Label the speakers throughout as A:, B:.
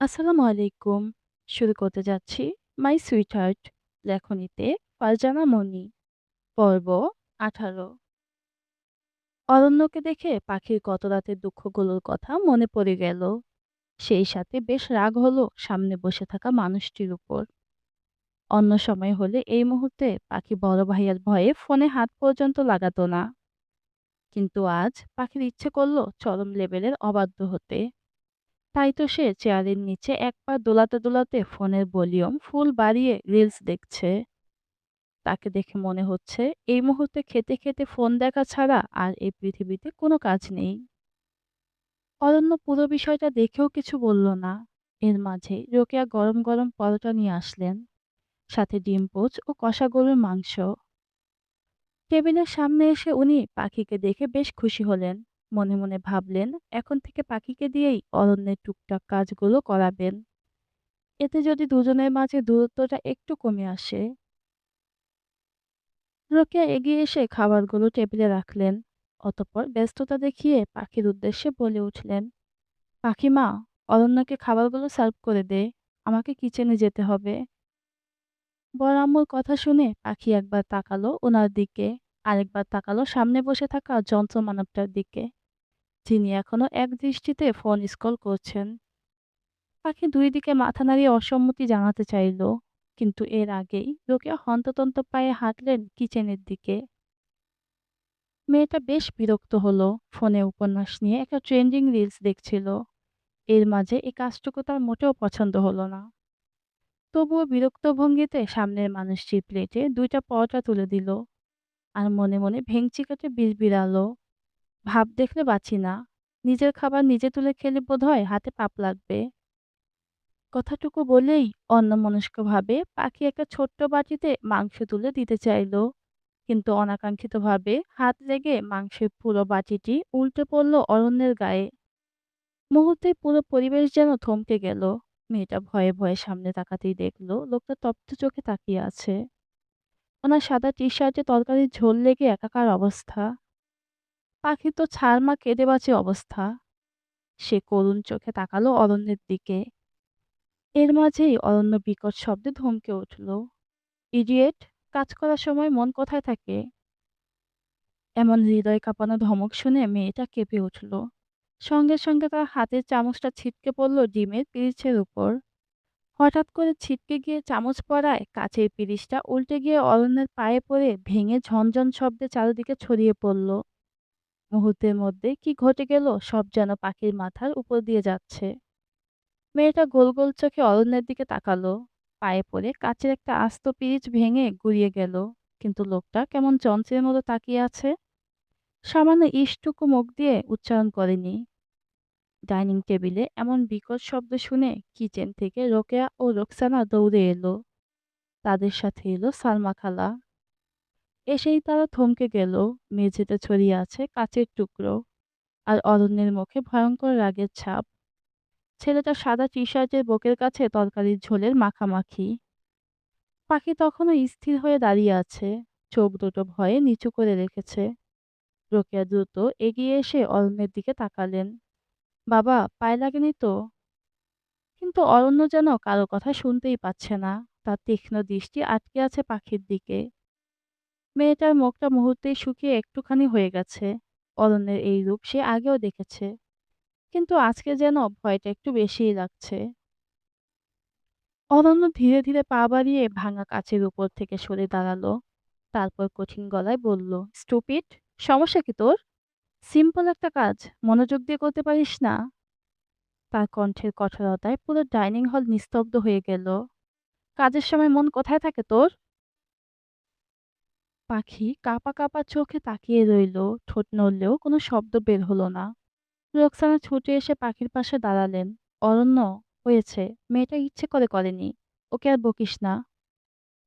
A: আসসালামু আলাইকুম। শুরু করতে যাচ্ছি মাই সুইটহার্ট লেখনীতে ফারজানা মনি। পর্ব ১৮। অরণ্যকে দেখে পাখির গত রাতের দুঃখগুলোর কথা মনে পড়ে গেল। সেই সাথে বেশ রাগ হলো সামনে বসে থাকা মানুষটির উপর। অন্য সময় হলে এই মুহূর্তে পাখি বড় ভাইয়ার ভয়ে ফোনে হাত পর্যন্ত লাগাতো না। কিন্তু আজ পাখির ইচ্ছে করলো চরম লেভেলের অবাধ্য হতে। তাই তো সে চেয়ারের নিচে এক পা দোলাতে দোলাতে ফোনের ভলিউম ফুল বাড়িয়ে রিলস দেখছে। তাকে দেখে মনে হচ্ছে এই মুহূর্তে খেতে খেতে ফোন দেখা ছাড়া আর এই পৃথিবীতে কোনো কাজ নেই। অরণ্য পুরো বিষয়টা দেখেও কিছু বলল না। এর মাঝে রোকেয়া গরম গরম পরোটা নিয়ে আসলেন, সাথে ডিম পোচ ও কষা গরুর মাংস। টেবিলের সামনে এসে উনি পাখিকে দেখে বেশ খুশি হলেন। মনে মনে ভাবলেন এখন থেকে পাখিকে দিয়েই অরণ্যের টুকটাক কাজগুলো করাবেন। এতে যদি দুজনের মাঝে দূরত্বটা একটু কমে আসে। রোকেয়া এগিয়ে এসে খাবারগুলো টেবিলে রাখলেন। অতঃপর ব্যস্ততা দেখিয়ে পাখির উদ্দেশ্যে বলে উঠলেন, পাখিমা, অরণ্যকে খাবারগুলো সার্ভ করে দে, আমাকে কিচেনে যেতে হবে। বড় আম্মুর কথা শুনে পাখি একবার তাকালো ওনার দিকে, আরেকবার তাকালো সামনে বসে থাকা যন্ত্র মানবটার দিকে, যিনি এখনো এক দৃষ্টিতে ফোন স্ক্রল করছেন। পাখি দুই দিকে মাথা নাড়িয়ে অসম্মতি জানাতে চাইল, কিন্তু এর আগেই রোকেয়া হন্তদন্ত পায়ে হাঁটলেন কিচেনের দিকে। মেয়েটা বেশ বিরক্ত হলো। ফোনে উপন্যাস নিয়ে একটা ট্রেন্ডিং রিলস দেখছিল। এর মাঝে এই কাজটুকু তার মোটেও পছন্দ হলো না। তবুও বিরক্ত ভঙ্গিতে সামনের মানুষটির প্লেটে ২টা পরোটা তুলে দিল, আর মনে মনে ভেংচি কেটে বিড়বিড়ালো, ভাব দেখলে বাঁচি না। নিজের খাবার নিজে তুলে খেলে বোধহয় হাতে পাপ লাগবে। কথাটুকু বলেই অন্যমনস্কভাবে পাখি একটা ছোট্ট বাটিতে মাংস তুলে দিতে চাইল, কিন্তু অনাকাঙ্ক্ষিতভাবে হাত লেগে মাংসের পুরো বাটিটি উল্টে পড়ল অরণ্যের গায়ে। মুহূর্তেই পুরো পরিবেশ যেন থমকে গেল। মেয়েটা ভয়ে ভয়ে সামনে তাকাতেই দেখলো লোকটা তপ্ত চোখে তাকিয়ে আছে। ওনার সাদা টি শার্টে তরকারির ঝোল লেগে একাকার অবস্থা। পাখি তো ছাড় কেঁদে বাঁচে অবস্থা। সে করুণ চোখে তাকালো অরণ্যের দিকে। এর মাঝেই অরণ্য বিকট শব্দে ধমকে উঠল, ইডিয়েট! কাজ করার সময় মন কোথায় থাকে? এমন হৃদয় কাঁপানো ধমক শুনে মেয়েটা কেঁপে উঠল। সঙ্গে সঙ্গে তার হাতের চামচটা ছিটকে পড়ল ডিমের পিরিচের উপর। হঠাৎ করে ছিটকে গিয়ে চামচ পড়ায় কাঁচের পিরিচটা উল্টে গিয়ে অরণ্যের পায়ে পড়ে ভেঙে ঝনঝন শব্দে চারিদিকে ছড়িয়ে পড়ল। মুহূর্তের মধ্যে কি ঘটে গেল সব যেন পাখির মাথার উপর দিয়ে যাচ্ছে। মেয়েটা গোল গোল চোখে অরণ্যের দিকে তাকালো। পায়ে পড়ে কাচের একটা আস্ত পিরিচ ভেঙে গুড়িয়ে গেল, কিন্তু লোকটা কেমন যন্ত্রের মতো তাকিয়ে আছে। সামান্য ইশটুকু মুখ দিয়ে উচ্চারণ করেনি। ডাইনিং টেবিলে এমন বিকট শব্দ শুনে কিচেন থেকে রোকেয়া ও রোকসানা দৌড়ে এলো। তাদের সাথে এলো সালমা খালা। এসেই তারা থমকে গেল। মেঝেতে ছড়িয়ে আছে কাচের টুকরো, আর অরণ্যের মুখে ভয়ঙ্কর রাগের ছাপ। ছেলেটা সাদা টি শার্টের বুকের কাছে তরকারির ঝোলের মাখামাখি। পাখি তখনও স্থির হয়ে দাঁড়িয়ে আছে, চোখ দুটো ভয়ে নিচু করে রেখেছে। রোকেয়া দ্রুত এগিয়ে এসে অরণ্যের দিকে তাকালেন। বাবা, পায়ে লাগেনি তো? কিন্তু অরণ্য যেন কারো কথা শুনতেই পাচ্ছে না। তার তীক্ষ্ণ দৃষ্টি আটকে আছে পাখির দিকে। মেয়েটার মুখটা মুহূর্তেই শুকিয়ে একটুখানি হয়ে গেছে। অরণ্যের এই রূপ সে আগেও দেখেছে, কিন্তু আজকে যেন ভয়টা একটু বেশিই লাগছে। অরণ্য ধীরে ধীরে পা বাড়িয়ে ভাঙা কাচের উপর থেকে সরে দাঁড়ালো। তারপর কঠিন গলায় বলল, স্টুপিড! সমস্যা কি তোর? সিম্পল একটা কাজ মনোযোগ দিয়ে করতে পারিস না? তার কণ্ঠের কঠোরতায় পুরো ডাইনিং হল নিস্তব্ধ হয়ে গেল। কাজের সময় মন কোথায় থাকে তোর? পাখি কাঁপা কাঁপা চোখে তাকিয়ে রইল। ঠোঁট নড়লেও কোনো শব্দ বের হলো না। রোকসানা ছুটে এসে পাখির পাশে দাঁড়ালেন। অরণ্য, হয়েছে, মেয়েটা ইচ্ছে করে করেনি, ওকে আর বকিস না।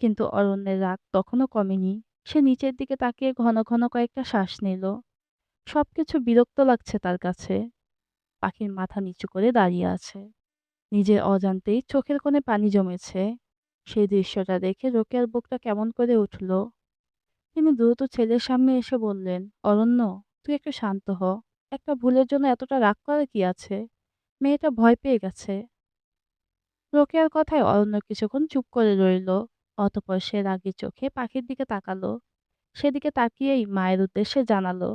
A: কিন্তু অরণ্যের রাগ তখনও কমেনি। সে নিচের দিকে তাকিয়ে ঘন ঘন কয়েকটা শ্বাস নিল। সবকিছু বিরক্ত লাগছে তার কাছে। পাখির মাথা নিচু করে দাঁড়িয়ে আছে, নিজের অজান্তেই চোখের কোণে পানি জমেছে। সেই দৃশ্যটা দেখে রোকেয়ার বুকটা কেমন করে উঠল। তিনি দ্রুত ছেলের সামনে এসে বললেন, অরণ্য, তুই একটু শান্ত হ। একটা ভুলের জন্য এতটা রাগ করার কি আছে? মেয়েটা ভয় পেয়ে গেছে। রোকেয়ার কথায় অরণ্য কিছুক্ষণ চুপ করে রইল। অতঃপর সে রাগী চোখে পাখির দিকে তাকালো। সেদিকে তাকিয়েই মায়ের উদ্দেশ্যে জানালো,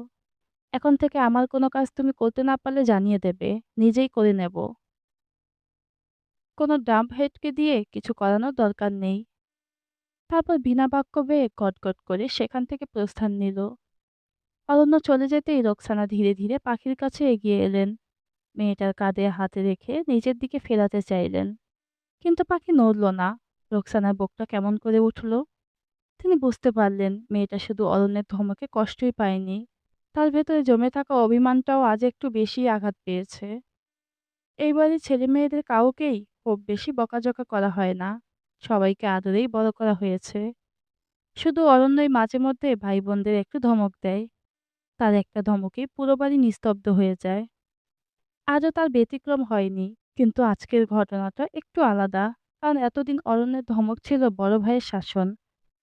A: এখন থেকে আমার কোনো কাজ তুমি করতে না পারলে জানিয়ে দেবে, নিজেই করে নেব। কোনো ডাম্প হেডকে দিয়ে কিছু করানোর দরকার নেই। তারপর বিনা বাক্য বেয়ে গটগট করে সেখান থেকে প্রস্থান নিল। অরণ্য চলে যেতেই রোকসানা ধীরে ধীরে পাখির কাছে এগিয়ে এলেন। মেয়েটার কাঁধে হাতে রেখে নিজের দিকে ফেরাতে চাইলেন, কিন্তু পাখি নড়ল না। রোকসানার বুকটা কেমন করে উঠল। তিনি বুঝতে পারলেন মেয়েটা শুধু অরণ্যের ধমকে কষ্টই পায়নি, তার ভেতরে জমে থাকা অভিমানটাও আজ একটু বেশি আঘাত পেয়েছে। এই বাড়ির ছেলে মেয়েদের কাউকেই খুব বেশি বকাঝকা করা হয় না, সবাইকে আদরেই বড় করা হয়েছে। শুধু অরণ্যই মাঝে মধ্যে ভাই বোনদের একটু ধমক দেয়, তার একটা ধমকে পুরো বাড়ি নিস্তব্ধ হয়ে যায়। আজও তার ব্যতিক্রম হয়নি, কিন্তু আজকের ঘটনাটা একটু আলাদা, কারণ এতদিন অরণ্যের ধমক ছিল বড় ভাইয়ের শাসন,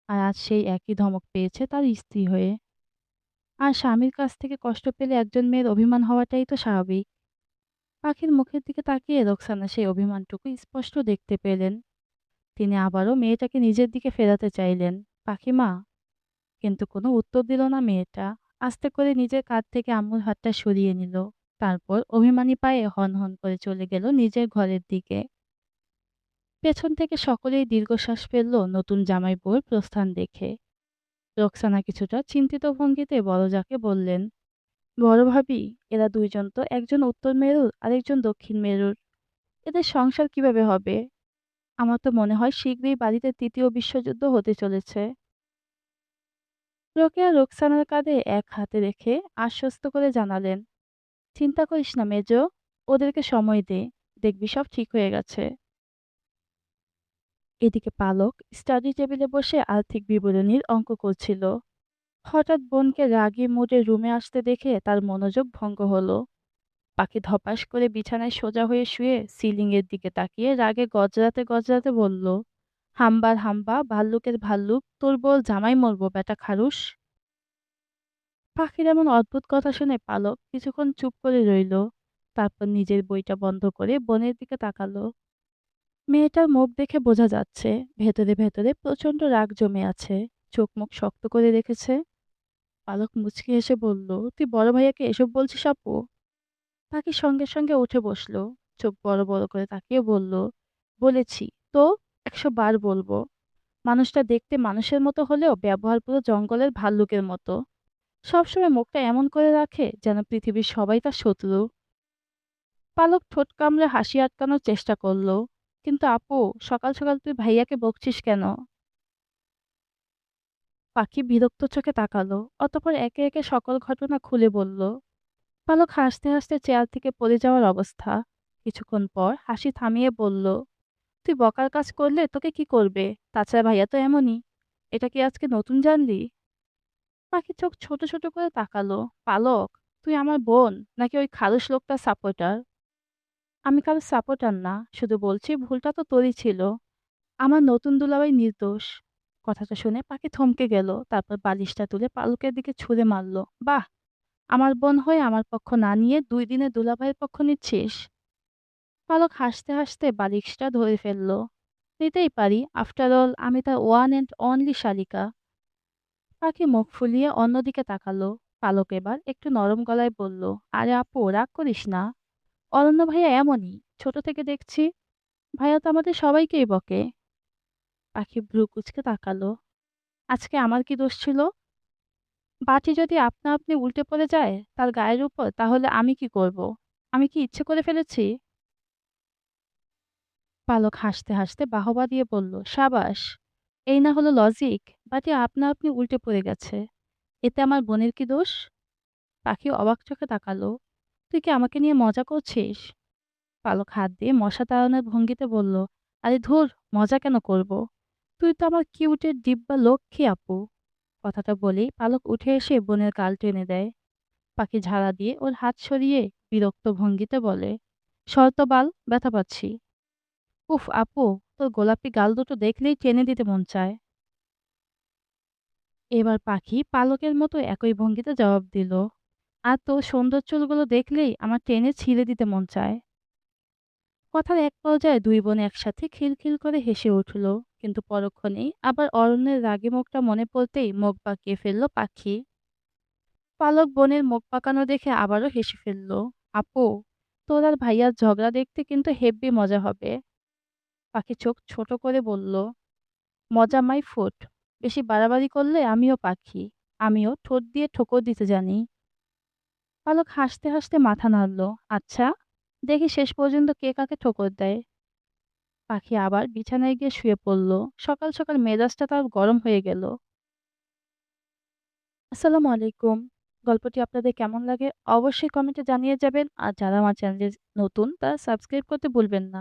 A: আর আজ সেই একই ধমক পেয়েছে তার স্ত্রী হয়ে। আর স্বামীর কাছ থেকে কষ্ট পেলে একজন মেয়ের অভিমান হওয়াটাই তো স্বাভাবিক। পাখির মুখের দিকে তাকিয়ে রোকসানা সেই অভিমানটুকু স্পষ্ট দেখতে পেলেন। তিনি আবারও মেয়েটাকে নিজের দিকে ফেরাতে চাইলেন, পাখিমা। কিন্তু কোনো উত্তর দিল না মেয়েটা। আস্তে করে নিজের কাঁধ থেকে আম্মুর হাতটা সরিয়ে নিল। তারপর অভিমানী পায়ে হন হন করে চলে গেল নিজের ঘরের দিকে। পেছন থেকে সকলেই দীর্ঘশ্বাস ফেলল নতুন জামাই বউয়ের প্রস্থান দেখে। রোকসানা কিছুটা চিন্তিত ভঙ্গিতে বড়জাকে বললেন, বড় ভাবি, এরা দুইজন তো একজন উত্তর মেরুর আরেকজন দক্ষিণ মেরুর। এদের সংসার কিভাবে হবে? আমার তো মনে হয় শীঘ্রই বাড়িতে তৃতীয় বিশ্বযুদ্ধ হতে চলেছে। রোকেয়া রোকসানার কাঁধে এক হাতে রেখে আশ্বস্ত করে জানালেন, চিন্তা করিস না মেজো, ওদেরকে সময় দে, দেখবি সব ঠিক হয়ে গেছে। এদিকে পালক স্টাডি টেবিলে বসে আর্থিক বিবরণীর অঙ্ক করছিল। হঠাৎ বোনকে রাগী মুডে রুমে আসতে দেখে তার মনোযোগ ভঙ্গ হলো। পাখি ধপাস করে বিছানায় সোজা হয়ে শুয়ে সিলিং এর দিকে তাকিয়ে রাগে গজরাতে গজরাতে বলল, হাম্বার হাম্বা, ভাল্লুকের ভাল্লুক, তোর বল জামাই মরবো বেটা খারুস। পাখির এমন অদ্ভুত কথা শুনে পালক কিছুক্ষণ চুপ করে রইল। তারপর নিজের বইটা বন্ধ করে বোনের দিকে তাকালো। মেয়েটার মুখ দেখে বোঝা যাচ্ছে ভেতরে ভেতরে প্রচন্ড রাগ জমে আছে। চোখ মুখ শক্ত করে রেখেছে। পালক মুচকি হেসে বলল, তুই বড় ভাইয়াকে এসব বলছিস আপু? পাখি সঙ্গে সঙ্গে উঠে বসলো। চোখ বড় বড় করে তাকিয়ে বলল, বলেছি তো, 100 বার বলবো। মানুষটা দেখতে মানুষের মতো হলেও ব্যবহার পুরো জঙ্গলের ভাল্লুকের মতো। সবসময় মুখটা এমন করে রাখে যেন পৃথিবীর সবাই তার শত্রু। পালক ঠোঁট কামড়ে হাসি আটকানোর চেষ্টা করলো। কিন্তু আপু, সকাল সকাল তুই ভাইয়াকে বকছিস কেন? পাখি বিরক্ত চোখে তাকালো, অতঃপর একে একে সকল ঘটনা খুলে বলল। পালক হাসতে হাসতে চেয়ার থেকে পড়ে যাওয়ার অবস্থা। কিছুক্ষণ পর হাসি থামিয়ে বলল, তুই বকার কাজ করলে তোকে কি করবে? তাছাড়া ভাইয়া তো এমনই। এটা কি আজকে নতুন জানলি? পাখি চোখ ছোট ছোট করে তাকালো। পালক, তুই আমার বোন নাকি ওই খারুস লোকটার সাপোর্টার? আমি কারো সাপোর্টার না, শুধু বলছি ভুলটা তো তোরই ছিল। আমার নতুন দুলাভাই নির্দোষ। কথাটা শুনে পাখি থমকে গেল, তারপর বালিশটা তুলে পালকের দিকে ছুঁড়ে মারল। বাহ, আমার বোন হয়ে আমার পক্ষ না নিয়ে 2 দিনে দুলাভাইয়ের পক্ষ নিচ্ছিস? পালক হাসতে হাসতে বালিশটা ধরে ফেলল। নিতেই পারি, আফটার অল আমি তার ওয়ান অ্যান্ড অনলি শালিকা। পাখি মুখ ফুলিয়ে অন্যদিকে তাকালো। পালক এবার একটু নরম গলায় বলল, আরে আপু, রাগ করিস না। অরণ্য ভাইয়া এমনই, ছোট থেকে দেখছি। ভাইয়া তো আমাদের সবাইকেই বকে। পাখি ভ্রু কুঁচকে তাকালো। আজকে আমার কি দোষ ছিল? বাটি যদি আপনা আপনি উল্টে পড়ে যায় তার গায়ের উপর, তাহলে আমি কি করব? আমি কি ইচ্ছে করে ফেলেছি? পালক হাসতে হাসতে বাহবা দিয়ে বলল, সাবাস। এই না হলো লজিক? বাটি আপনা আপনি উল্টে পড়ে গেছে, এতে আমার বোনের কি দোষ? পাখি অবাক চোখে তাকালো। তুই কি আমাকে নিয়ে মজা করছিস? পালক হাত দিয়ে মশা তাড়ানোর ভঙ্গিতে বলল, আরে ধুর, মজা কেন করব? তুই তো আমার কিউটের ডিব্বা লক্ষ্মী আপু। কথাটা বলেই পালক উঠে এসে বোনের গাল টেনে দেয়। পাখি ঝাড়া দিয়ে ওর হাত সরিয়ে বিরক্ত ভঙ্গিতে বলে, শর্ত বাল, ব্যথা পাচ্ছি। উফ আপু, তোর গোলাপি গাল দুটো দেখলেই টেনে দিতে মন চায়। এবার পাখি পালকের মতো একই ভঙ্গিতে জবাব দিল, আর তোর সুন্দর চুলগুলো দেখলেই আমার টেনে ছিঁড়ে দিতে মন চায়। কথার এক পর্যায়ে দুই বোন একসাথে খিলখিল করে হেসে উঠল, কিন্তু পরক্ষণেই আবার অরণ্যের রাগী মুখটা মনে পড়তেই মুখ বাঁকিয়ে ফেলল পাখি। পালক বোনের মুখ পাকানো দেখে আবারও হেসে ফেলল। আপু, তোর আর ভাইয়ার ঝগড়া দেখতে কিন্তু হেব্বি মজা হবে। পাখি চোখ ছোট করে বলল, মজা মাই ফুট। বেশি বাড়াবাড়ি করলে আমিও পাখি। আমিও ঠোঁট দিয়ে ঠোকর দিতে জানি। পালক হাসতে হাসতে মাথা নাড়ল। আচ্ছা, দেখি শেষ পর্যন্ত কে কাকে ঠোকর দেয়। পাখি আবার বিছানায় গিয়ে শুয়ে পড়ল। সকাল সকাল মেজাজটা তার গরম হয়ে গেল। আসসালামু আলাইকুম। গল্পটি আপনাদের কেমন লাগে অবশ্যই কমেন্টে জানিয়ে যাবেন। আর যারা আমার চ্যানেলে নতুন তারা সাবস্ক্রাইব করতে ভুলবেন না।